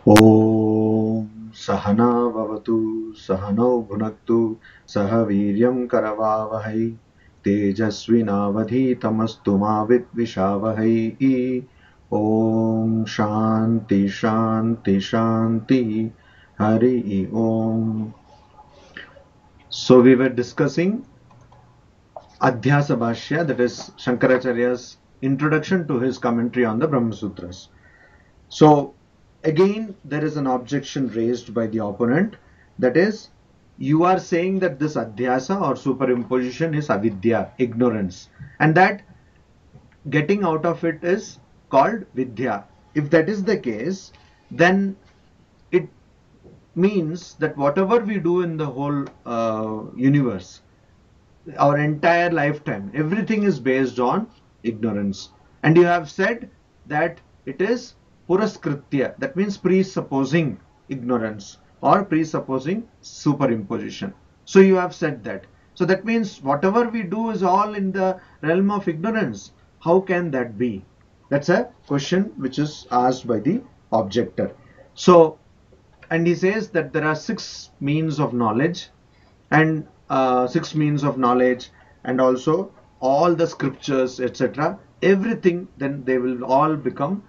ॐ सहना भवतु सहनौ भुनक्तु सह वीर्यं करवावहै तेजस्विनावधीतमस्तु मा विद्विषावहै। ॐ शान्ति शान्ति शान्ति हरि ओम. So we were discussing Adhyasa Bhashya, that is Shankaracharya's introduction to his commentary on the Brahma Sutras. So again there is an objection raised by the opponent, that is, you are saying that this adhyasa or superimposition is avidya, ignorance, and that getting out of it is called vidya. If that is the case, then it means that whatever we do in the whole universe, our entire lifetime, everything is based on ignorance. And you have said that it is puraskritya, that means presupposing ignorance or presupposing superimposition. So you have said that. So that means whatever we do is all in the realm of ignorance. How can that be? That's a question which is asked by the objector. So, and he says that there are 6 means of knowledge, and 6 means of knowledge, and also all the scriptures, etc., everything, then they will all become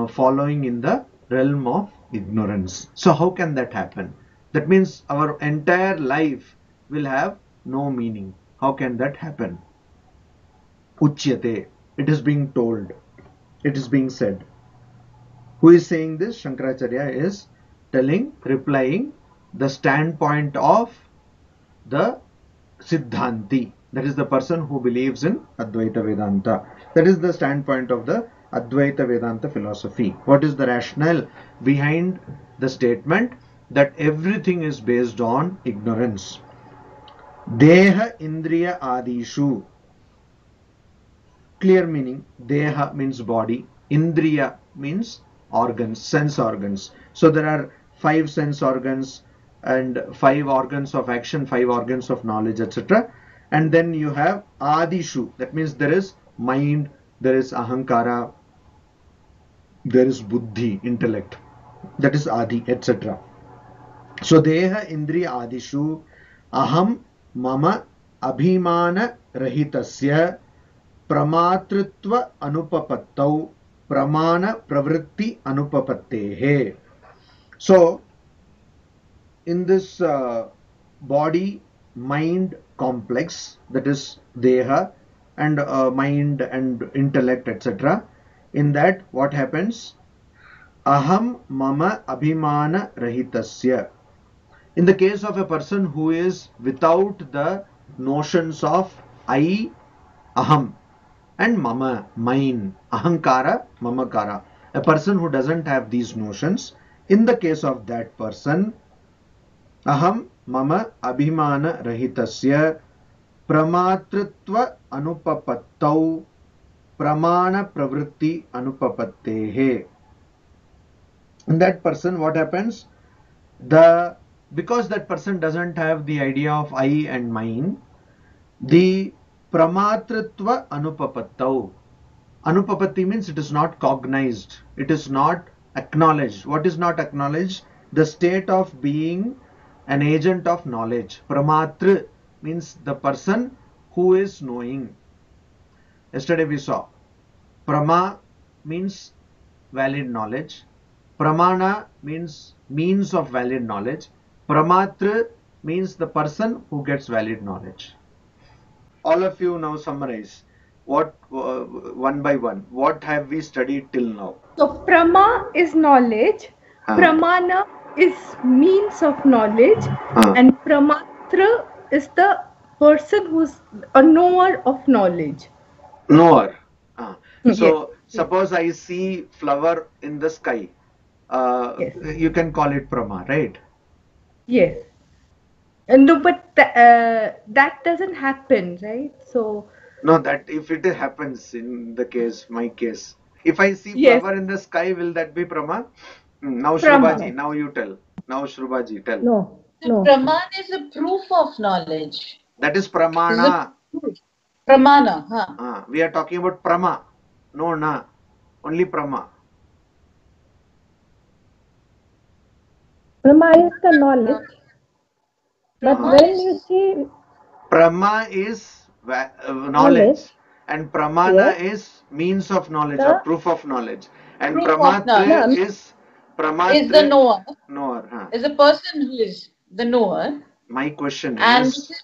following in the realm of ignorance. So how can that happen? That means our entire life will have no meaning. How can that happen? Uchyate, it is being told, it is being said. Who is saying this? Shankaracharya is telling, replying the standpoint of the Siddhanti, that is the person who believes in Advaita Vedanta. That is the standpoint of the Advaita Vedanta philosophy. What is the rationale behind the statement that everything is based on ignorance? Deha Indriya Adishu. Clear meaning. Deha means body, Indriya means organs, sense organs. So there are 5 sense organs and 5 organs of action, 5 organs of knowledge, etc. And then you have Adishu, that means there is mind, there is ahankara, there is buddhi, intellect, that is Adi, etc. So Deha Indriya Adishu aham mama abhimana rahitasya pramatritva anupapattau pramana pravritti anupapattehe. So in this body mind complex, that is deha, and mind and intellect, etc., in that what happens? Aham mama abhimana rahitasya. In the case of a person who is without the notions of I, aham, and mama, mine, ahankara, mamakara, a person who doesn't have these notions, in the case of that person, aham mama abhimana rahitasya pramatritva anupapattau pramana pravritti anupapattehe. In that person what happens? Because that person doesn't have the idea of I and mine, the pramatritva anupapattau. Anupapatti means it is not cognized, it is not acknowledged. What is not acknowledged? The state of being an agent of knowledge. Pramatra means the person who is knowing. Yesterday we saw Prama means valid knowledge, Pramana means means of valid knowledge, Pramatra means the person who gets valid knowledge. All of you now summarize what one by one, what have we studied till now? So Prama is knowledge, Pramana is means of knowledge, and Pramatra is the person who's a knower of knowledge. Knower. So Yes. suppose I see flower in the sky, Yes. you can call it Prama, right? Yes. No, but that doesn't happen, right? So No, that if it happens in the case, my case, if I see yes, flower in the sky, will that be Prama? Now Prama. Shrubaji, now you tell. Now Shrubaji, tell. No, The no. Praman is a proof of knowledge. That is This is Pramana. a proof. Pramana, huh? We are talking about Prama. No, na. Only Prama. Prama is the knowledge. But when you see Prama is knowledge, and Pramana is means of knowledge or proof of knowledge, and Pramatra is the knower. Knower. Is a person who is the knower. My question is,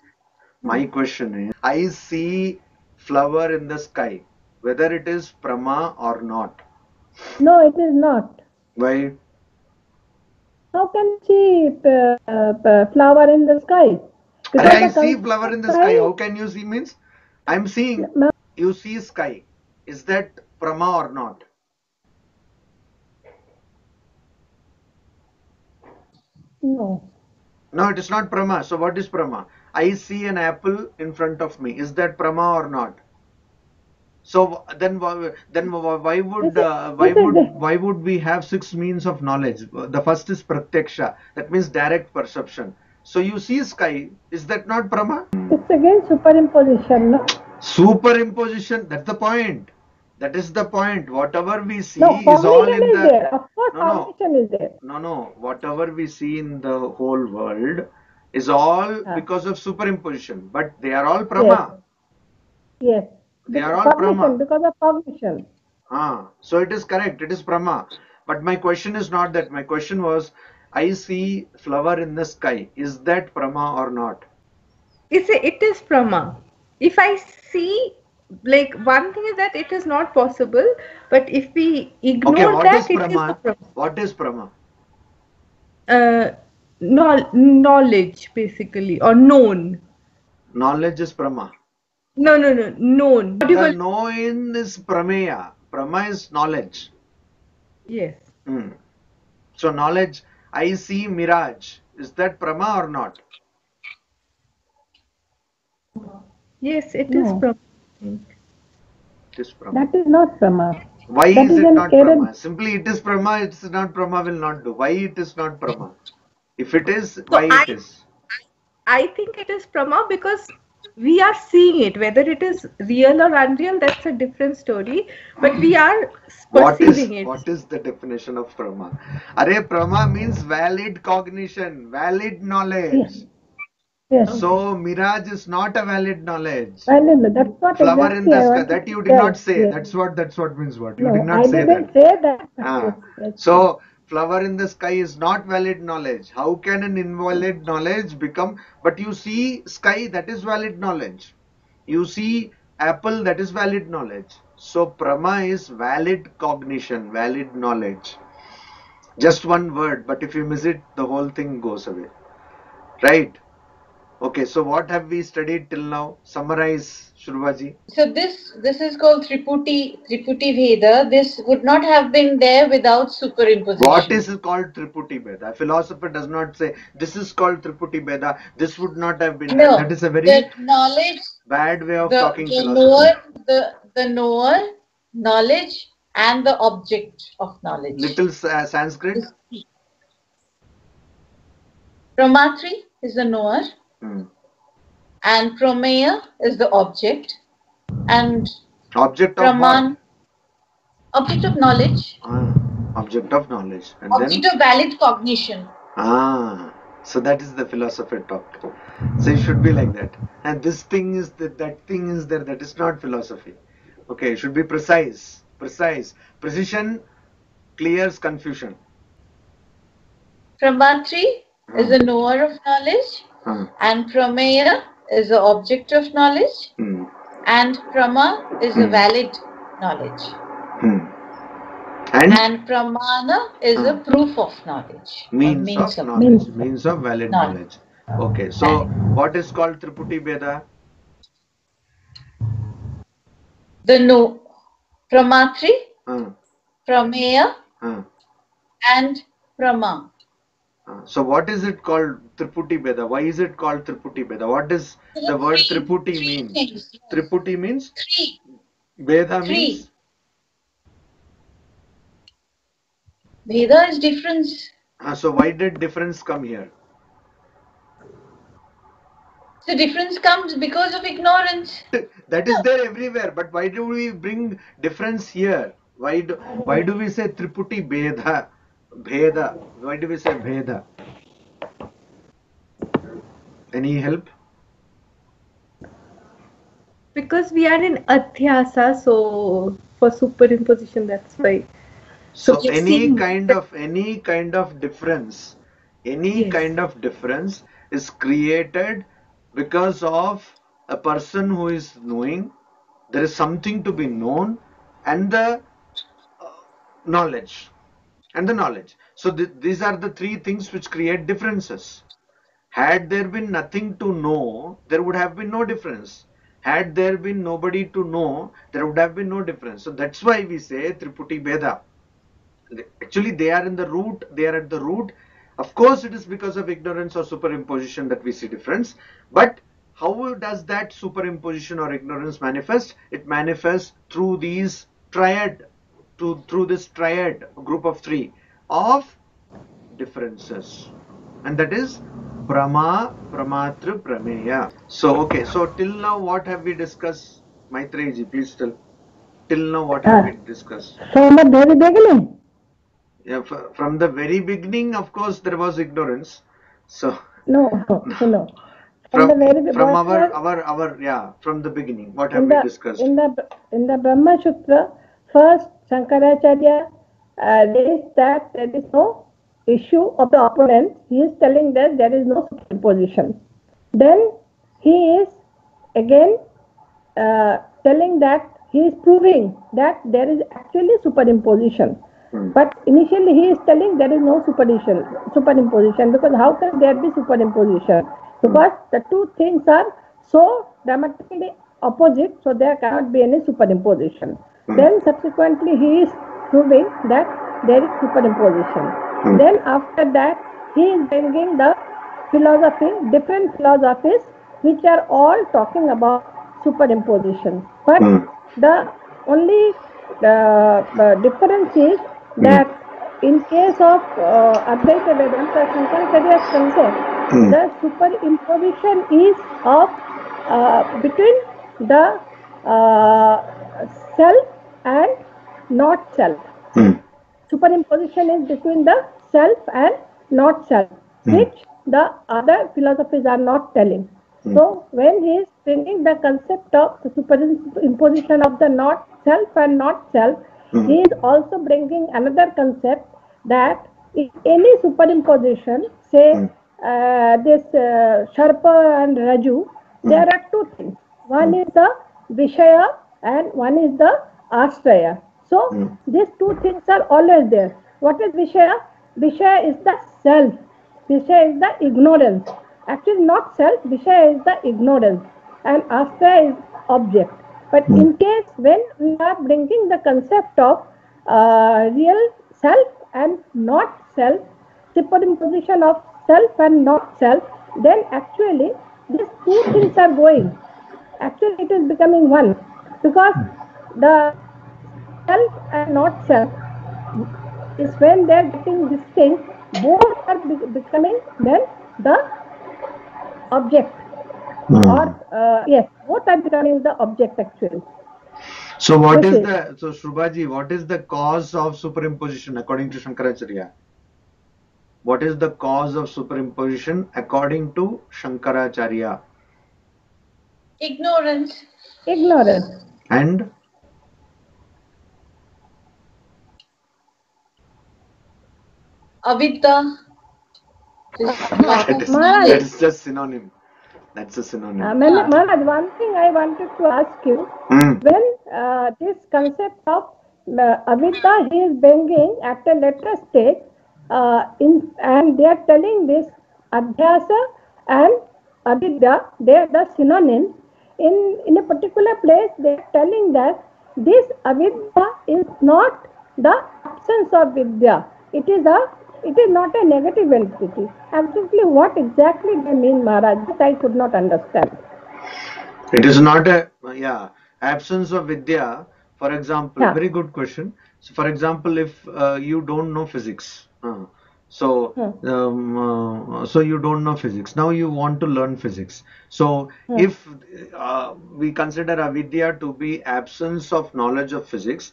I see flower in the sky, whether it is Prama or not. No, it is not. Why? How can you see flower in the sky? I see flower in the sky. How can you see means? I'm seeing. You see sky. Is that Prama or not? No. No, it is not Prama. So what is Prama? I see an apple in front of me. Is that Prama or not? So then why would we have 6 means of knowledge? The first is Pratyaksha. That means direct perception. So you see sky. Is that not Prama? It's again superimposition. No? Superimposition. That's the point. That is the point. Whatever we see is all in the. There. Of course, cognition is there. No. Whatever we see in the whole world is all because of superimposition. But they are all Prama. Yes. They are all Prama. Because of cognition. So it is correct. It is Prama. But my question is not that. My question was, I see flower in the sky. Is that Prama or not? It is Prama. If I see, like, one thing is that it is not possible, but if we ignore that, it is Prama. What is Prama? Knowledge, basically, or known. Knowledge is Prama. No, known. The known is Prameya. Prama is knowledge. Yes. So knowledge, I see mirage. Is that Prama or not? Yes, it is Prama. It is Prama. That is not Prama. Why is it not Prama? Simply it is Prama, it's not Prama will not do. Why it is not Prama? If it is, why it is? I think it is Prama because we are seeing it. Whether it is real or unreal, that's a different story. But we are perceiving it. What is the definition of Prama? Prama means valid cognition, valid knowledge. Yes. So mirage is not a valid knowledge. That's what flower in the sky. That you did not say. Yes. That's what means what. You did not say that. I didn't say that. Yes. So flower in the sky is not valid knowledge. How can an invalid knowledge become? But you see sky, that is valid knowledge. You see apple, that is valid knowledge. So Prama is valid cognition, valid knowledge. Just one word, but if you miss it, the whole thing goes away. Right? Okay, so what have we studied till now? Summarize, Shruvaji. So this is called Triputi Veda. This would not have been there without superimposition. What is called Triputi Veda? A philosopher does not say this is called Triputi Veda. This would not have been there. That is a very bad way of talking philosophy. The knower, knowledge, and the object of knowledge. Little Sanskrit. Pramatri is the knower. And Prameya is the object, and object of what? Object of knowledge. Object of knowledge. And object of valid cognition. So that is the philosopher talk. So it should be like that. And this thing is that thing is there. That is not philosophy. Okay, it should be precise. Precision clears confusion. Pramatri is the knower of knowledge. And Prameya is the object of knowledge, and Prama is the valid knowledge, and Pramana is the proof of knowledge. Means of valid knowledge. Okay, so what is called Triputi Veda? The Pramatri, Prameya, and Prama. So what is it called Triputi Veda? Why is it called Triputi Veda? What does the word Triputi mean? Triputi means? Three. Veda means? Veda is difference. So why did difference come here? The difference comes because of ignorance. That is there everywhere. But why do we bring difference here? Why do we say Triputi Veda? Bheda. Why do we say Bheda? Any help? Because we are in Adhyasa, so for superimposition, that's why. So we any see kind of difference, Yes. kind of difference is created because of a person who is knowing. There is something to be known, and the knowledge, So these are the three things which create differences. Had there been nothing to know, there would have been no difference. Had there been nobody to know, there would have been no difference. So that's why we say Triputi Bheda. Actually, they are in the root, they are at the root. Of course, it is because of ignorance or superimposition that we see difference. But how does that superimposition or ignorance manifest? It manifests through these triad, through this triad group of three of differences. And that is Prama, Pramatru, Prameya. So, okay, so till now, what have we discussed? Maitreji, please tell. Till now, what have we discussed? From the very beginning. Yeah, from the very beginning, of course, there was ignorance. So no. From the very from from the beginning, what have we discussed? In the Brahma Sutra, first Shankaracharya raised that there is no issue of the opponent. He is telling that there is no superposition. Then he is again telling that he is proving that there is actually superimposition. But initially he is telling there is no superimposition, because how can there be superimposition? Because the two things are so dramatically opposite, so there cannot be any superimposition. Then subsequently he is proving that there is superimposition. Then after that he is bringing the different philosophies which are all talking about superimposition. But the only difference is that in case of Advaita Vedanta, Shankaracharya's concept, the superimposition is of between the self and not self. Superimposition is between the self and not self, which the other philosophies are not telling. So when he is bringing the concept of the superimposition of the not self and not self, he is also bringing another concept that in any superimposition, say this Sharpa and Raju, there are two things. One is the Vishaya and one is the Ashraya. So these two things are always there. What is Vishaya? Vishaya is the self. Vishaya is the ignorance. Actually not self, Vishaya is the ignorance and Ashraya is object. But in case when we are bringing the concept of real self and not self, superimposition of self and not self, then actually these two things are going. Actually it is becoming one, because the self and not self is when they are getting distinct, both are becoming then the object. Or yes, both are becoming the object actually. So what is the, so Shrubaji, what is the cause of superimposition according to Shankaracharya? What is the cause of superimposition according to Shankaracharya? Ignorance. Ignorance. And? Avidya. It's just synonym. That's a synonym. Maharaj, one thing I wanted to ask you. When this concept of avidya he is bringing at a later stage, and they are telling this adhyasa and avidya, they are the synonym. In a particular place, they are telling that this avidya is not the absence of vidya. It is not a negative entity. Absolutely, what exactly they mean, Maharaj? That I could not understand. It is not a absence of vidya. For example, very good question. So, for example, if you don't know physics, so you don't know physics. Now you want to learn physics. So if we consider avidya to be absence of knowledge of physics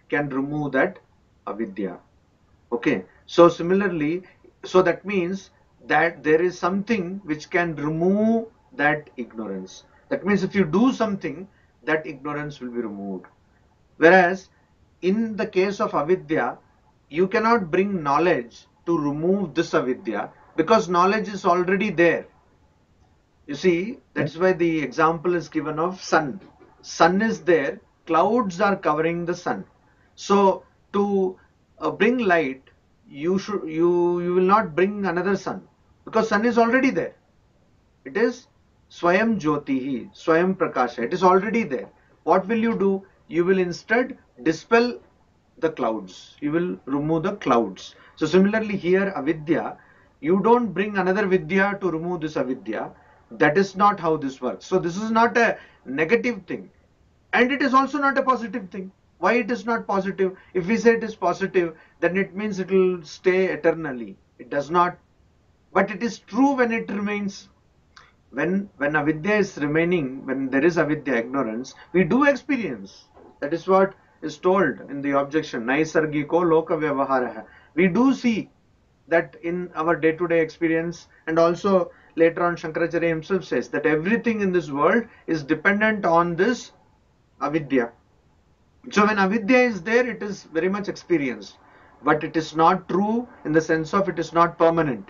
can remove that avidya. Okay. So similarly, so that means that there is something which can remove that ignorance. That means if you do something, that ignorance will be removed. Whereas in the case of avidya, you cannot bring knowledge to remove this avidya, because knowledge is already there. You see, that's why the example is given of sun. Sun is there, clouds are covering the sun. So to bring light, you will not bring another sun, because sun is already there. It is Swayam Jyotihi, Swayam Prakasha. It is already there. What will you do? You will instead dispel the clouds. You will remove the clouds. So similarly here, avidya, you don't bring another vidya to remove this avidya. That is not how this works. So this is not a negative thing, and it is also not a positive thing. Why it is not positive? If we say it is positive, then it means it will stay eternally. It does not. But it is true when it remains. When avidya is remaining, when there is avidya, ignorance, we do experience. That is what is told in the objection. Naisargiko loka vyavaharaha. We do see that in our day-to-day experience, and also later on Shankaracharya himself says that everything in this world is dependent on this avidya. So when avidya is there, it is very much experienced, but it is not true in the sense of it is not permanent.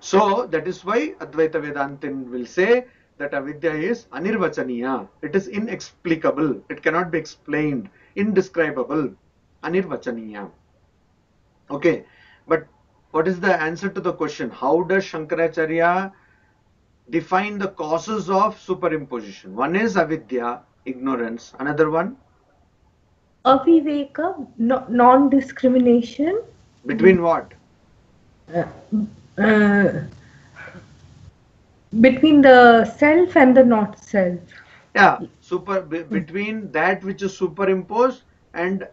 So that is why Advaita Vedantin will say that avidya is anirvachaniya. It is inexplicable. It cannot be explained. Indescribable. Anirvachaniya. Okay, but what is the answer to the question? How does Shankaracharya define the causes of superimposition? One is avidya, ignorance. Another one? Aviveka, non-discrimination. Between what? Between the self and the not self. Yeah, between that which is superimposed and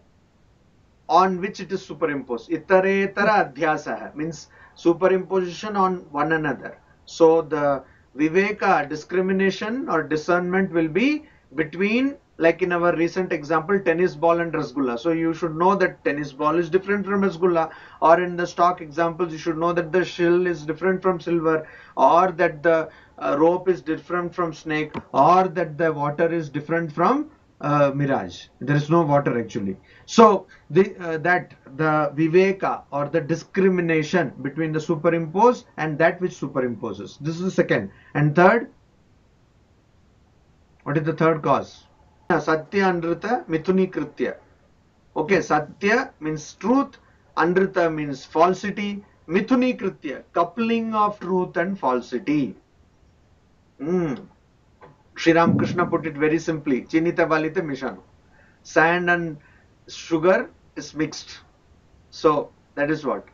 on which it is superimposed. Itaretara adhyasa means superimposition on one another. So the viveka, discrimination or discernment, will be between, like in our recent example, tennis ball and rasgulla. So you should know that tennis ball is different from rasgulla, or in the stock examples, you should know that the shell is different from silver, or that the rope is different from snake, or that the water is different from mirage. There is no water actually. So the viveka or the discrimination between the superimposed and that which superimposes. This is the second. And third, what is the third cause? Satya Anrita Mithuni Kritya. Okay, Satya means truth, Anrita means falsity, Mithuni Kritya, coupling of truth and falsity. Sri Ramakrishna put it very simply. Chinita valite mishano. Sand and sugar is mixed. So that is what.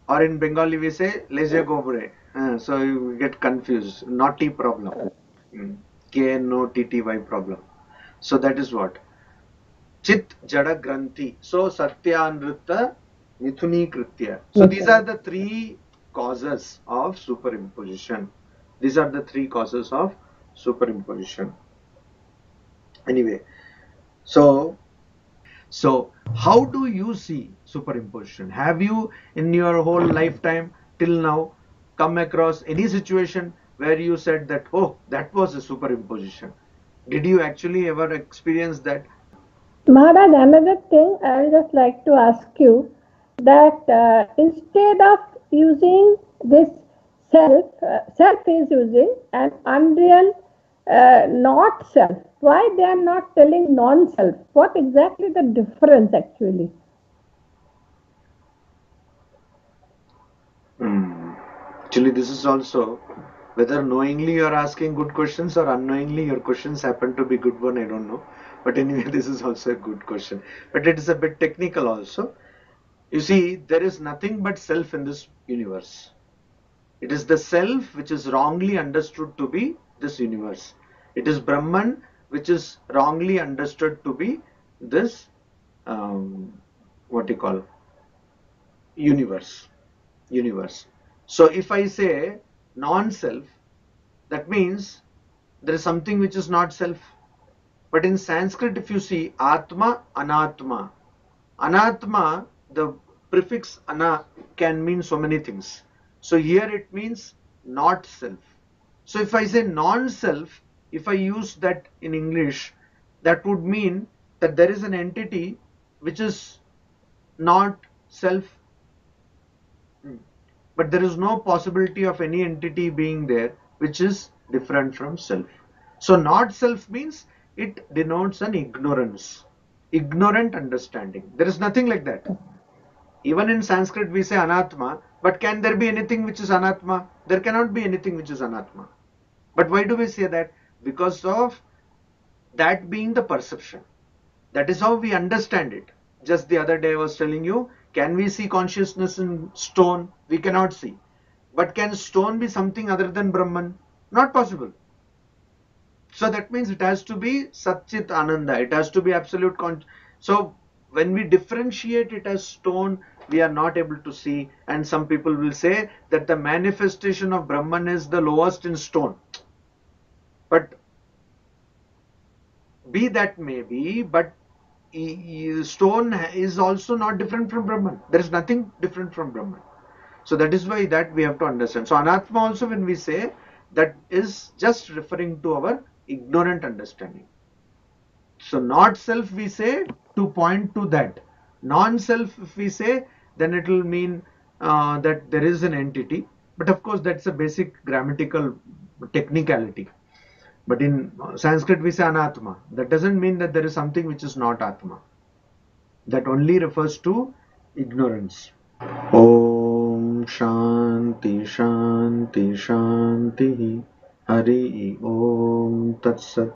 Or in Bengali we say leje gobre. So you get confused. Naughty problem. K-N-O-T-T-Y problem. So that is what. Chit Jada Granthi. So Satya Anrita Mithuni Kritya. So these are the three causes of superimposition. These are the three causes of superimposition. Anyway, so how do you see superimposition? Have you in your whole lifetime till now come across any situation where you said that, oh, that was a superimposition? Did you actually ever experience that? Maharaj, another thing I would just like to ask you, that instead of using this self is using an unreal not self. Why they are not telling non-self? What exactly the difference actually? Actually, this is also, whether knowingly you are asking good questions or unknowingly your questions happen to be good one, I don't know. But anyway, this is also a good question. But it is a bit technical also. You see, there is nothing but self in this universe. It is the self which is wrongly understood to be this universe. It is Brahman which is wrongly understood to be this, what you call, universe. So if I say non-self, that means there is something which is not self. But in Sanskrit, if you see Atma, Anatma. Anatma, the prefix ana can mean so many things. So here it means not self. So if I say non-self, if I use that in English, that would mean that there is an entity which is not self, but there is no possibility of any entity being there which is different from self. So not self means it denotes an ignorance, ignorant understanding. There is nothing like that. Even in Sanskrit we say anatma, but can there be anything which is anatma? There cannot be anything which is anatma. But why do we say that? Because of that being the perception. That is how we understand it. Just the other day I was telling you, can we see consciousness in stone? We cannot see. But can stone be something other than Brahman? Not possible. So that means it has to be Satchit Ananda. It has to be absolute So when we differentiate it as stone, we are not able to see. And some people will say that the manifestation of Brahman is the lowest in stone. But be that may be, but stone is also not different from Brahman. There is nothing different from Brahman. So that is why that we have to understand. So Anatma also, when we say, that is just referring to our ignorant understanding. So not self we say to point to that. Non-self if we say, then it will mean that there is an entity. But of course that's a basic grammatical technicality. But in Sanskrit we say anatma. That doesn't mean that there is something which is not atma. That only refers to ignorance. Om Shanti Shanti Shanti Hari Om Tat Sat.